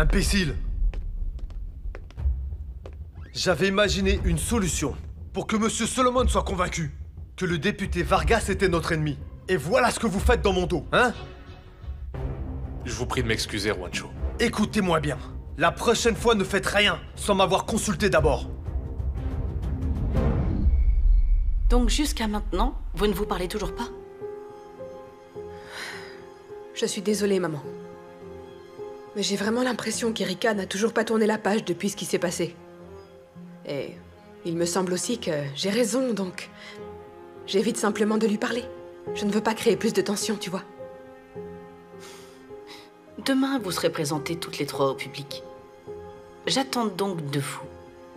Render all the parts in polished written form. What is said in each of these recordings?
Imbécile! J'avais imaginé une solution pour que Monsieur Solomon soit convaincu que le député Vargas était notre ennemi. Et voilà ce que vous faites dans mon dos, hein? Je vous prie de m'excuser, Juancho. Écoutez-moi bien. La prochaine fois, ne faites rien sans m'avoir consulté d'abord. Donc jusqu'à maintenant, vous ne vous parlez toujours pas? Je suis désolée, maman. Mais j'ai vraiment l'impression qu'Erika n'a toujours pas tourné la page depuis ce qui s'est passé. Et il me semble aussi que j'ai raison, donc... j'évite simplement de lui parler. Je ne veux pas créer plus de tension, tu vois. Demain, vous serez présentées toutes les trois au public. J'attends donc de vous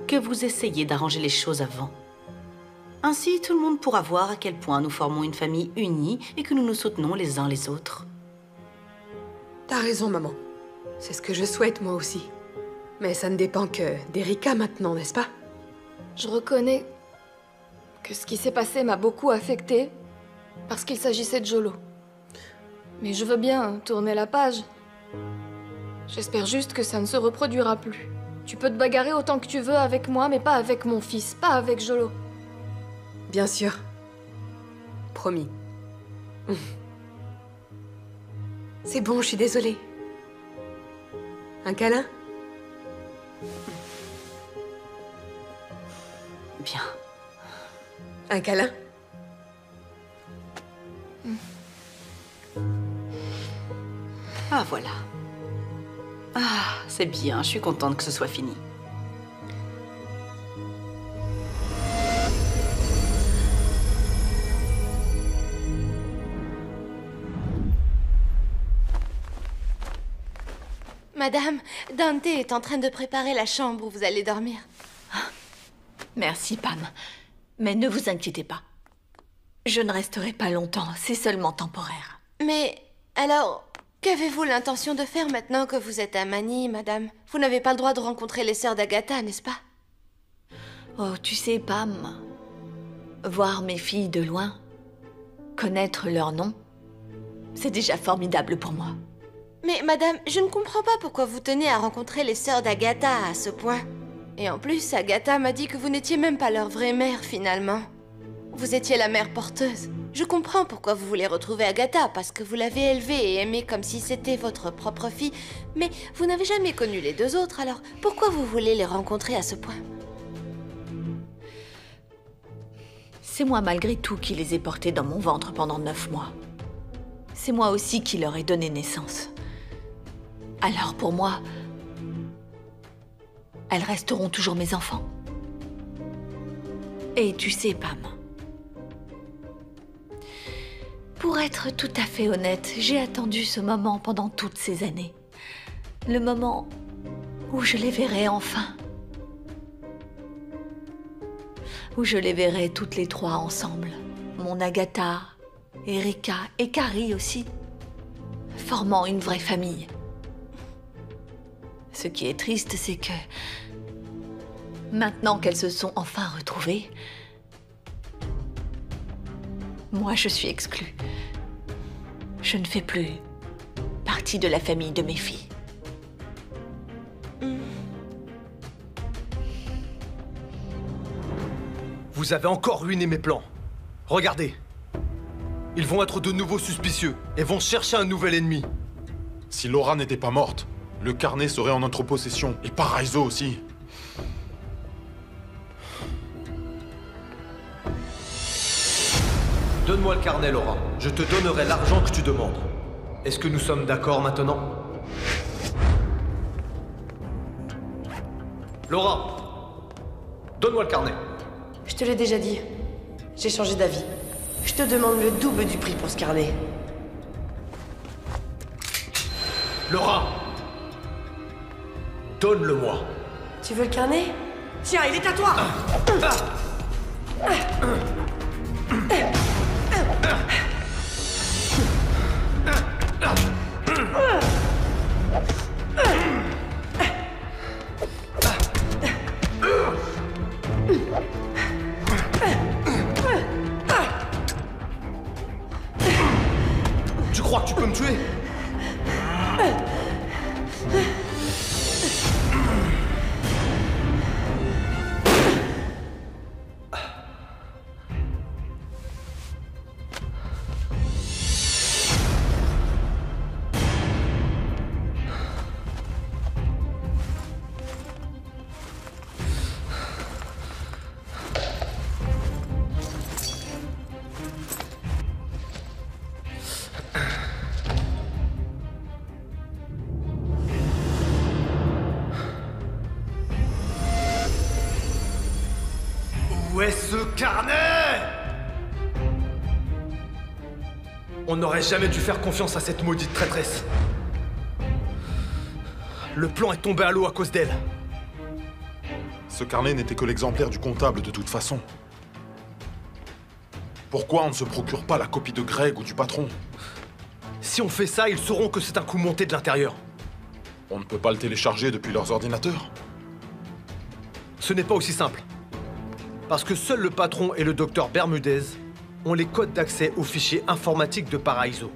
que vous essayiez d'arranger les choses avant. Ainsi, tout le monde pourra voir à quel point nous formons une famille unie et que nous nous soutenons les uns les autres. T'as raison, maman. C'est ce que je souhaite, moi aussi. Mais ça ne dépend que d'Erika maintenant, n'est-ce pas? Je reconnais que ce qui s'est passé m'a beaucoup affectée parce qu'il s'agissait de Jolo. Mais je veux bien tourner la page. J'espère juste que ça ne se reproduira plus. Tu peux te bagarrer autant que tu veux avec moi, mais pas avec mon fils, pas avec Jolo. Bien sûr. Promis. C'est bon, je suis désolée. Un câlin? Bien. Un câlin? Ah, voilà. Ah, c'est bien, je suis contente que ce soit fini. Madame, Dante est en train de préparer la chambre où vous allez dormir. Merci, Pam. Mais ne vous inquiétez pas. Je ne resterai pas longtemps, c'est seulement temporaire. Mais, alors, qu'avez-vous l'intention de faire maintenant que vous êtes à Manille, madame? Vous n'avez pas le droit de rencontrer les sœurs d'Agatha, n'est-ce pas? Oh, tu sais, Pam, voir mes filles de loin, connaître leur nom, c'est déjà formidable pour moi. Mais, madame, je ne comprends pas pourquoi vous tenez à rencontrer les sœurs d'Agatha à ce point. Et en plus, Agatha m'a dit que vous n'étiez même pas leur vraie mère, finalement. Vous étiez la mère porteuse. Je comprends pourquoi vous voulez retrouver Agatha, parce que vous l'avez élevée et aimée comme si c'était votre propre fille. Mais vous n'avez jamais connu les deux autres, alors pourquoi vous voulez les rencontrer à ce point? C'est moi malgré tout qui les ai portées dans mon ventre pendant 9 mois. C'est moi aussi qui leur ai donné naissance. Alors pour moi, elles resteront toujours mes enfants. Et tu sais, Pam, pour être tout à fait honnête, j'ai attendu ce moment pendant toutes ces années. Le moment où je les verrai enfin. Où je les verrai toutes les trois ensemble. Mon Agatha, Erika et Carrie aussi. Formant une vraie famille. Ce qui est triste, c'est que maintenant qu'elles se sont enfin retrouvées, moi je suis exclue. Je ne fais plus partie de la famille de mes filles. Vous avez encore ruiné mes plans. Regardez. Ils vont être de nouveau suspicieux et vont chercher un nouvel ennemi. Si Laura n'était pas morte, le carnet serait en notre possession. Et Paraiso aussi. Donne-moi le carnet, Laura. Je te donnerai l'argent que tu demandes. Est-ce que nous sommes d'accord maintenant? Laura, donne-moi le carnet. Je te l'ai déjà dit. J'ai changé d'avis. Je te demande le double du prix pour ce carnet. Laura, donne-le-moi. Tu veux le carnet? Tiens, il est à toi! Tu crois que tu peux me tuer? est ce carnet? On n'aurait jamais dû faire confiance à cette maudite traîtresse. Le plan est tombé à l'eau à cause d'elle. Ce carnet n'était que l'exemplaire du comptable de toute façon. Pourquoi on ne se procure pas la copie de Greg ou du patron? Si on fait ça, ils sauront que c'est un coup monté de l'intérieur. On ne peut pas le télécharger depuis leurs ordinateurs? Ce n'est pas aussi simple. Parce que seul le patron et le docteur Bermudez ont les codes d'accès aux fichiers informatiques de Paraiso.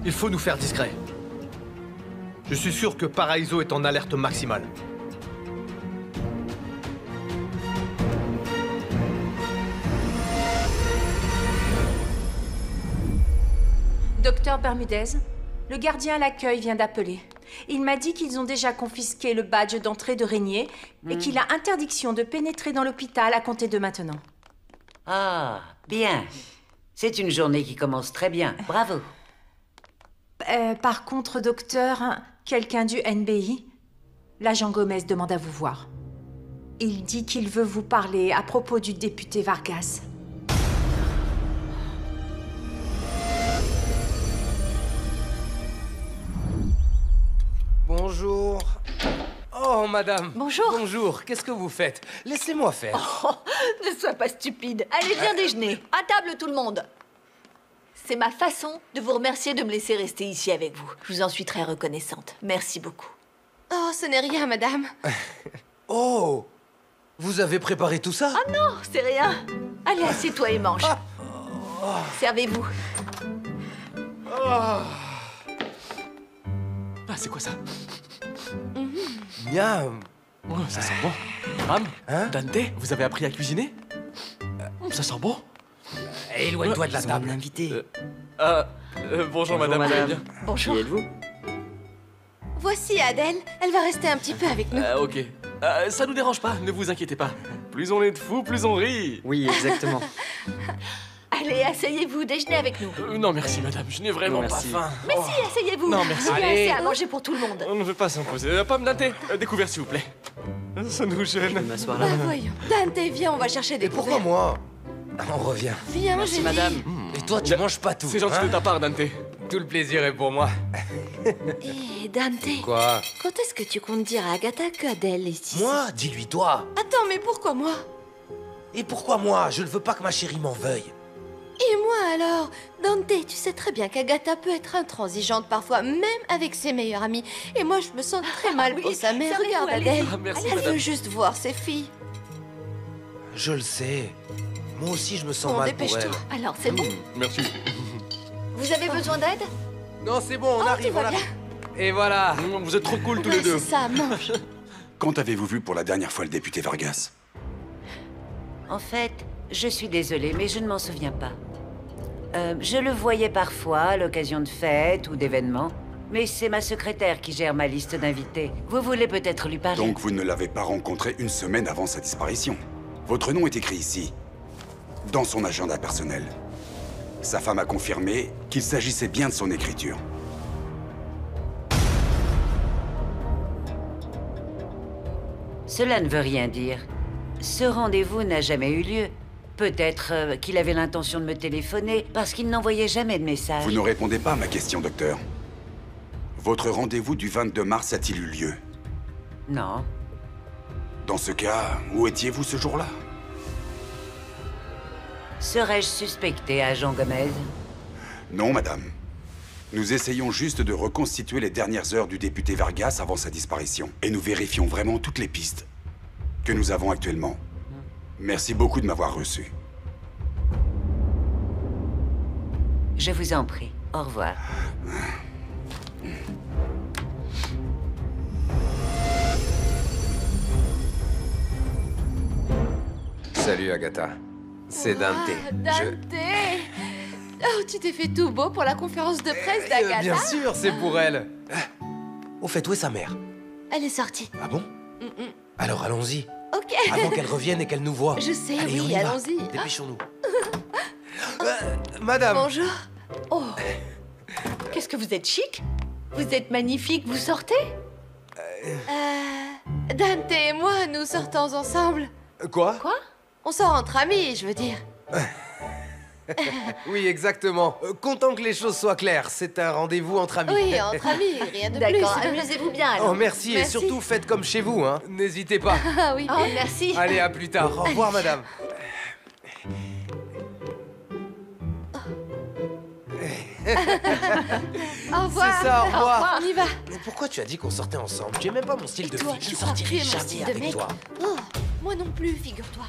Il faut nous faire discrets. Je suis sûr que Paraiso est en alerte maximale. Docteur Bermudez, le gardien à l'accueil vient d'appeler. Il m'a dit qu'ils ont déjà confisqué le badge d'entrée de Régnier et qu'il a interdiction de pénétrer dans l'hôpital à compter de maintenant. Ah, bien. C'est une journée qui commence très bien. Bravo. Par contre, docteur, quelqu'un du NBI, l'agent Gomez demande à vous voir. Il dit qu'il veut vous parler à propos du député Vargas. Bonjour. Oh, madame. Bonjour. Bonjour, qu'est-ce que vous faites? Laissez-moi faire. Oh, ne sois pas stupide. Allez, viens déjeuner. À table, tout le monde. C'est ma façon de vous remercier de me laisser rester ici avec vous. Je vous en suis très reconnaissante. Merci beaucoup. Oh, ce n'est rien, madame. Oh, vous avez préparé tout ça? Ah non, c'est rien. Allez, assieds-toi et mange. Servez-vous. Ah, c'est quoi ça? Miam. Oh, ça sent bon. Ram, Hein? Dante, vous avez appris à cuisiner? Ça sent bon. Éloigne-toi de la Ça va table. m'inviter. Bonjour madame, vous allez bien? Bonjour. Qui êtes-vous? Voici Adèle. Elle va rester un petit peu avec nous. Ok. Ça nous dérange pas, ne vous inquiétez pas. Plus on est de fous, plus on rit. Oui, exactement. Allez, asseyez-vous, déjeunez avec nous. Non merci madame, je n'ai vraiment pas Merci. faim. Mais si, asseyez-vous. Non, merci. Il y a Allez. assez à manger pour tout le monde. On ne veut pas s'imposer. Pomme Dante, découvert s'il vous plaît. Ça nous Je vais gêne. m'asseoir Bah là. voyons. Dante, viens, on va chercher des Et pourquoi couverts. moi? On revient. Viens, Merci j'ai madame. dit. Et toi, tu manges pas tout. C'est gentil hein? de ta part Dante. Tout le plaisir est pour moi. Hé, Dante. Quoi? Quand est-ce que tu comptes dire à Agatha qu'Adèle est ici? Moi? Dis-lui toi. Attends, mais pourquoi moi? Et pourquoi moi? Je ne veux pas que ma chérie m'en veuille. Et moi alors? Dante, tu sais très bien qu'Agatha peut être intransigeante parfois, même avec ses meilleurs amis. Et moi, je me sens très mal oui, pour sa mère. servez-vous, Regarde allez. Adèle. Ah, merci, Elle madame. veut juste voir ses filles. Je le sais. Moi aussi, je me sens Bon, mal pour dépêche-toi. elle. Alors, c'est bon. Merci. Vous avez besoin d'aide? Non, c'est bon, on Oh, arrive, tu on vas bien? arrive. Et voilà. Vous êtes trop cool tous Ouais, les deux. c'est ça, mange. Quand avez-vous vu pour la dernière fois le député Vargas? En fait, je suis désolée, mais je ne m'en souviens pas. Je le voyais parfois à l'occasion de fêtes ou d'événements, mais c'est ma secrétaire qui gère ma liste d'invités. Vous voulez peut-être lui parler? Donc vous ne l'avez pas rencontré une semaine avant sa disparition. Votre nom est écrit ici, dans son agenda personnel. Sa femme a confirmé qu'il s'agissait bien de son écriture. Cela ne veut rien dire. Ce rendez-vous n'a jamais eu lieu. Peut-être qu'il avait l'intention de me téléphoner parce qu'il n'envoyait jamais de message. Vous ne répondez pas à ma question, docteur. Votre rendez-vous du 22 mars a-t-il eu lieu? Non. Dans ce cas, où étiez-vous ce jour-là? Serais-je suspecté, agent Gomez? Non, madame. Nous essayons juste de reconstituer les dernières heures du député Vargas avant sa disparition. Et nous vérifions vraiment toutes les pistes que nous avons actuellement. Merci beaucoup de m'avoir reçu. Je vous en prie. Au revoir. Salut, Agatha. C'est Dante. Ah, Dante. Oh, tu t'es fait tout beau pour la conférence de presse d'Agatha. Bien sûr, c'est pour elle. Au fait, où est sa mère? Elle est sortie. Ah bon? Alors allons-y. Ok. Avant qu'elle revienne et qu'elle nous voie. Je sais, Allez, on oui, y va. allons-y. Dépêchons-nous. Madame. Bonjour. Oh, qu'est-ce que vous êtes chic? Vous êtes magnifique, vous sortez? Dante et moi, nous sortons ensemble. Quoi? Quoi? On sort entre amis, je veux dire. Oui, exactement. Content que les choses soient claires. C'est un rendez-vous entre amis. Oui, entre amis, rien de plus. D'accord, amusez-vous bien alors. Oh, merci, et surtout faites comme chez vous, hein. N'hésitez pas. Ah oui. Oh, merci. Allez, à plus tard. Au revoir, madame. Au revoir. C'est ça, au revoir. On y va. Mais pourquoi tu as dit qu'on sortait ensemble? Tu es même pas mon style de Toi, fille. Je tu crois sortirai que tu es mon jamais style de avec mec? toi. Oh, moi non plus, figure-toi.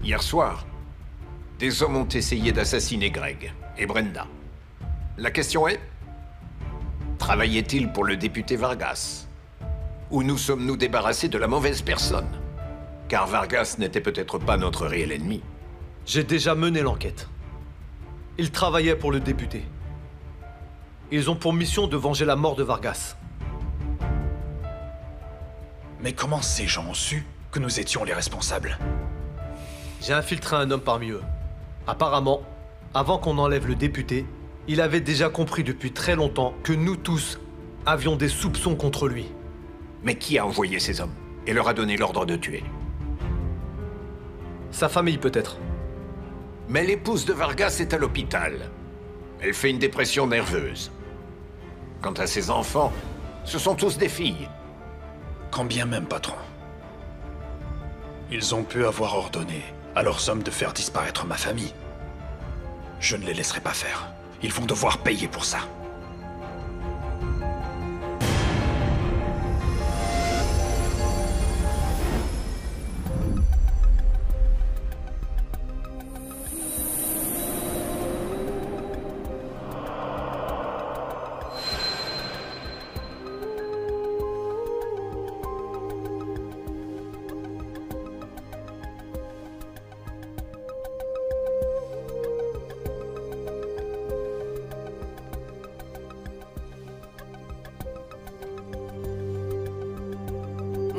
Hier soir, des hommes ont essayé d'assassiner Greg et Brenda. La question est, travaillait-il pour le député Vargas? Ou nous sommes-nous débarrassés de la mauvaise personne? Car Vargas n'était peut-être pas notre réel ennemi. J'ai déjà mené l'enquête. Ils travaillaient pour le député. Ils ont pour mission de venger la mort de Vargas. Mais comment ces gens ont su que nous étions les responsables? J'ai infiltré un homme parmi eux. Apparemment, avant qu'on enlève le député, il avait déjà compris depuis très longtemps que nous tous avions des soupçons contre lui. Mais qui a envoyé ces hommes et leur a donné l'ordre de tuer? Sa famille peut-être. Mais l'épouse de Vargas est à l'hôpital. Elle fait une dépression nerveuse. Quant à ses enfants, ce sont tous des filles. Quand bien même, patron. Ils ont pu avoir ordonné à leurs hommes de faire disparaître ma famille. Je ne les laisserai pas faire. Ils vont devoir payer pour ça.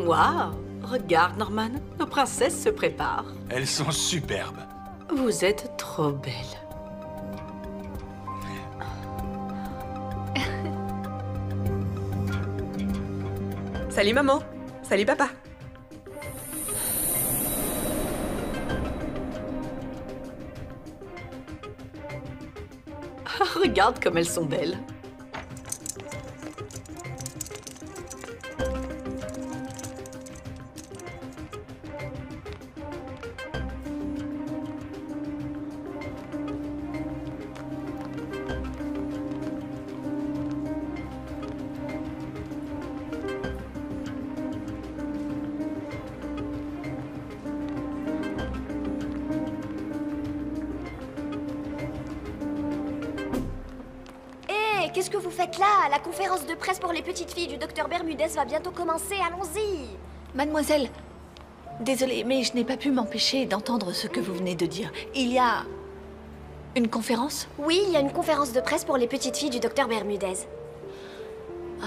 Waouh! Regarde, Norman, nos princesses se préparent. Elles sont superbes. Vous êtes trop belle. Salut maman. Salut papa. Regarde comme elles sont belles. Qu'est-ce que vous faites là? La conférence de presse pour les petites filles du docteur Bermudez va bientôt commencer, allons-y! Mademoiselle, désolée, mais je n'ai pas pu m'empêcher d'entendre ce que vous venez de dire. Il y a une conférence? Oui, il y a une conférence de presse pour les petites filles du docteur Bermudez. Ah.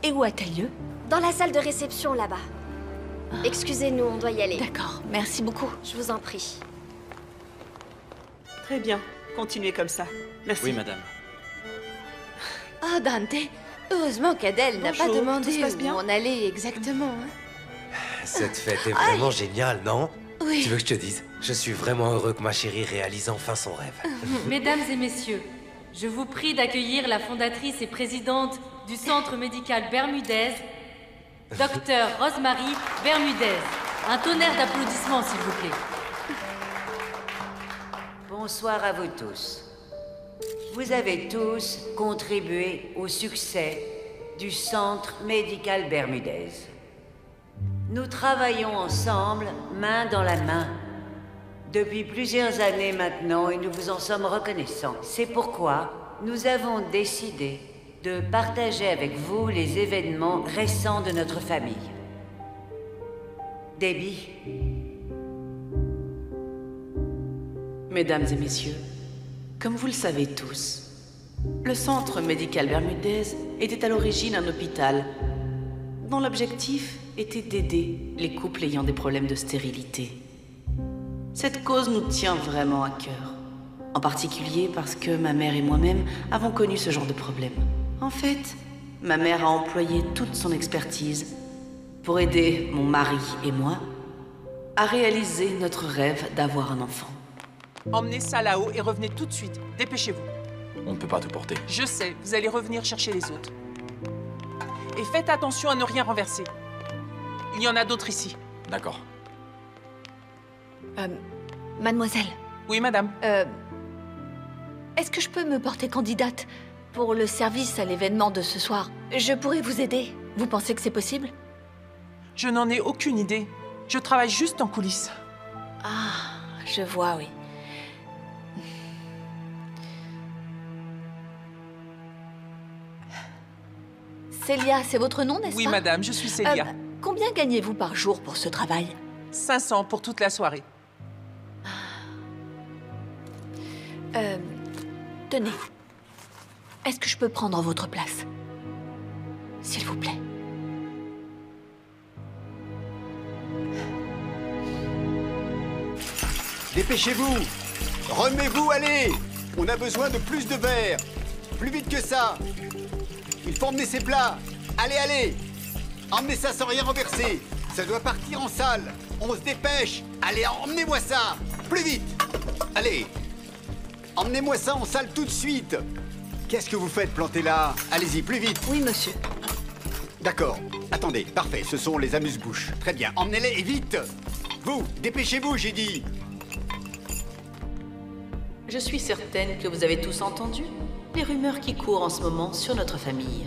Et où a-t-elle lieu? Dans la salle de réception, là-bas. Excusez-nous, on doit y aller. D'accord, merci beaucoup. Je vous en prie. Très bien, continuez comme ça. Merci. Oui, madame. Oh, Dante, heureusement qu'Adèle n'a pas Bonjour, demandé tout se passe où bien on allait exactement. Hein. Cette fête est vraiment géniale, non? Oui. Tu veux que je te dise? Je suis vraiment heureux que ma chérie réalise enfin son rêve. Mesdames et messieurs, je vous prie d'accueillir la fondatrice et présidente du Centre médical Bermudez, Dr Rosemary Bermudez. Un tonnerre d'applaudissements, s'il vous plaît. Bonsoir à vous tous. Vous avez tous contribué au succès du Centre médical Bermudez. Nous travaillons ensemble, main dans la main, depuis plusieurs années maintenant et nous vous en sommes reconnaissants. C'est pourquoi nous avons décidé de partager avec vous les événements récents de notre famille. Debbie. Mesdames et messieurs, comme vous le savez tous, le Centre médical Bermudez était à l'origine un hôpital dont l'objectif était d'aider les couples ayant des problèmes de stérilité. Cette cause nous tient vraiment à cœur. En particulier parce que ma mère et moi-même avons connu ce genre de problème. En fait, ma mère a employé toute son expertise pour aider mon mari et moi à réaliser notre rêve d'avoir un enfant. Emmenez ça là-haut et revenez tout de suite. Dépêchez-vous. On ne peut pas te porter. Je sais, vous allez revenir chercher les autres. Et faites attention à ne rien renverser. Il y en a d'autres ici. D'accord. Mademoiselle. Oui, madame. Est-ce que je peux me porter candidate pour le service à l'événement de ce soir? Je pourrais vous aider. Vous pensez que c'est possible? Je n'en ai aucune idée. Je travaille juste en coulisses. Ah, je vois, oui. Célia, c'est votre nom, n'est-ce pas? Oui, madame, je suis Célia. Combien gagnez-vous par jour pour ce travail? 500 pour toute la soirée. Tenez. Est-ce que je peux prendre votre place? S'il vous plaît. Dépêchez-vous! Remets-vous, allez! On a besoin de plus de verre! Plus vite que ça! Il faut emmener ces plats! Allez, allez! Emmenez ça sans rien renverser! Ça doit partir en salle! On se dépêche! Allez, emmenez-moi ça! Plus vite! Allez! Emmenez-moi ça en salle tout de suite! Qu'est-ce que vous faites planté là? Allez-y, plus vite! Oui, monsieur. D'accord. Attendez, parfait, ce sont les amuse-bouches. Très bien, emmenez-les et vite! Vous, dépêchez-vous, j'ai dit! Je suis certaine que vous avez tous entendu les rumeurs qui courent en ce moment sur notre famille.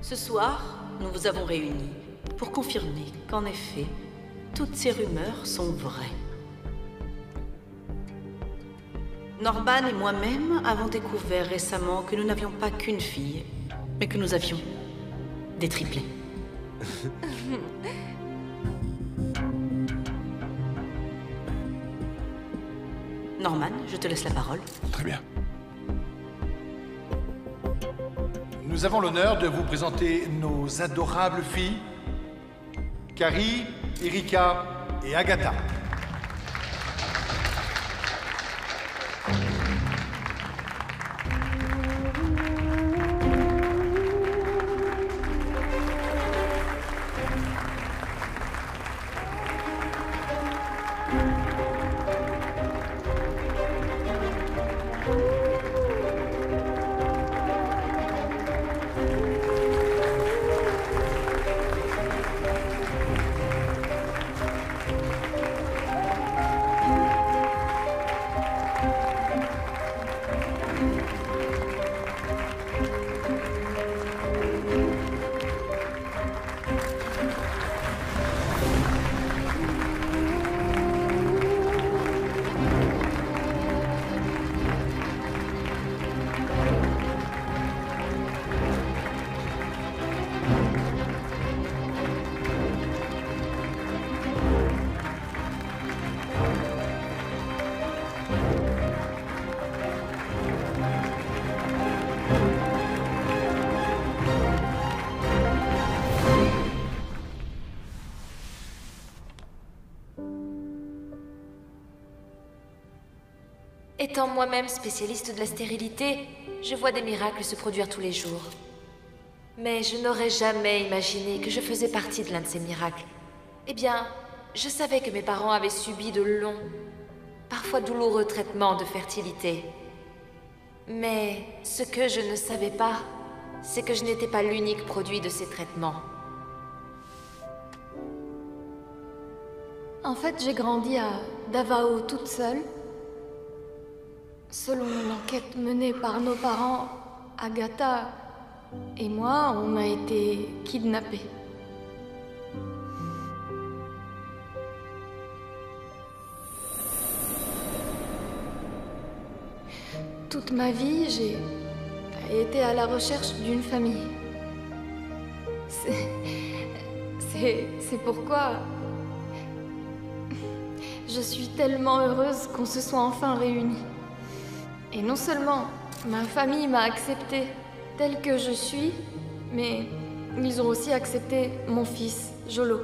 Ce soir, nous vous avons réunis pour confirmer qu'en effet, toutes ces rumeurs sont vraies. Norman et moi-même avons découvert récemment que nous n'avions pas qu'une fille, mais que nous avions des triplés. Norman, je te laisse la parole. Très bien. Nous avons l'honneur de vous présenter nos adorables filles, Carrie, Erika et Agatha. Étant moi-même spécialiste de la stérilité, je vois des miracles se produire tous les jours. Mais je n'aurais jamais imaginé que je faisais partie de l'un de ces miracles. Eh bien, je savais que mes parents avaient subi de longs, parfois douloureux traitements de fertilité. Mais ce que je ne savais pas, c'est que je n'étais pas l'unique produit de ces traitements. En fait, j'ai grandi à Davao toute seule. Selon l'enquête menée par nos parents, Agatha et moi, on a été kidnappés. Toute ma vie, j'ai été à la recherche d'une famille. C'est pourquoi je suis tellement heureuse qu'on se soit enfin réunis. Et non seulement ma famille m'a acceptée telle que je suis, mais ils ont aussi accepté mon fils, Jolo.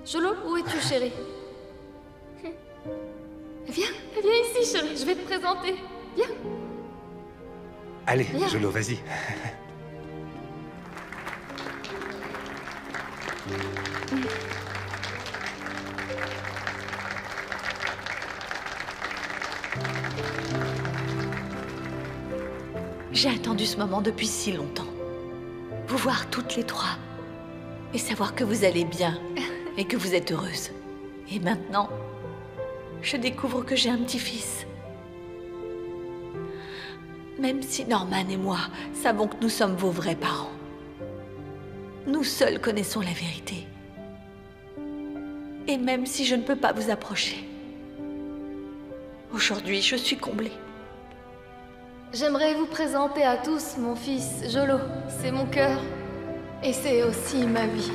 Jolo, où es-tu, chérie? Viens ici, chérie, je vais te présenter. Viens. Allez, Viens. Jolo, vas-y. J'ai attendu ce moment depuis si longtemps. Vous voir toutes les trois. Et savoir que vous allez bien. Et que vous êtes heureuse. Et maintenant, je découvre que j'ai un petit-fils. Même si Norman et moi savons que nous sommes vos vrais parents. Nous seuls connaissons la vérité. Et même si je ne peux pas vous approcher, aujourd'hui, je suis comblée. J'aimerais vous présenter à tous mon fils, Jolo. C'est mon cœur. Et c'est aussi ma vie.